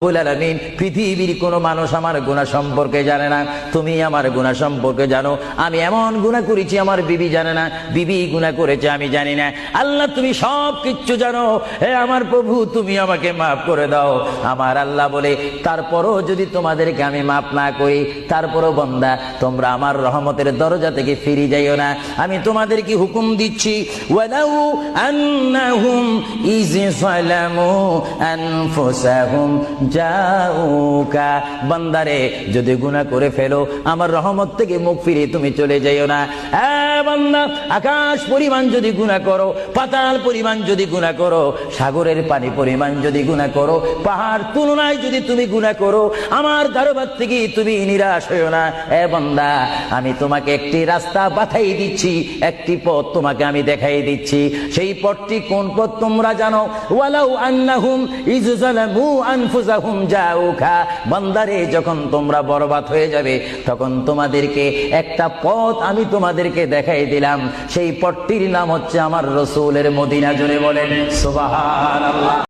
আলামিন পৃথিবীর কোনো মানুষ আমার গুনাহ সম্পর্কে জানে না, তুমি আমার গুনাহ সম্পর্কে জানো। আমি এমন গুনাহ করেছি আমার বিবি জানে না, বিবি গুনাহ করেছে আমি জানি না। আল্লাহ তুমি সব কিচ্ছু জানো, হে আমার প্রভু তুমি আমাকে মাফ করে দাও। আমার আল্লাহ বলে তারপরও যদি তোমাদেরকে আমি মাফ না করি, তারপরও বান্দা তোমরা আমার রহমতের দরজা থেকে ফিরে যাইও না। আমি তোমাদেরকে হুকুম দিচ্ছি, ওয়ালাউ আন্নাহুম ইয যালামু আনফুসাহুম জাউকা, বান্দারে যদি গুনাহ করে ফেলো আমার রহমত থেকে মুখ ফিরে তুমি চলে যাইও না। বান্দা আকাশ পরিমাণ যদি গুনাহ করো, পাতাল পরিমাণ যদি গুনাহ করো, সাগরের পানি পরিমাণ যদি গুনাহ করো, পাহাড় তুলনায় যদি তুমি গুনাহ করো, আমার দরবার থেকে তুমি নিরাশ হইও না। বান্দা আমি তোমাকে একটি রাস্তা বাতাই দিচ্ছি, একটি পথ তোমাকে আমি দেখাই দিচ্ছি। সেই পথটি কোন পথ তোমরা জানো? ওয়ালাউ আন্নাহুম ইয যালামু আনফুসাহুম জাউকা, বান্দারে যখন তোমরা বরবাদ হয়ে যাবে তখন তোমাদেরকে একটা পথ আমি তোমাদেরকে দেখাই দিলাম। সেই পথটির নাম হচ্ছে আমার রাসূলের মদিনা। জোরে বলেন সুবহানাল্লাহ।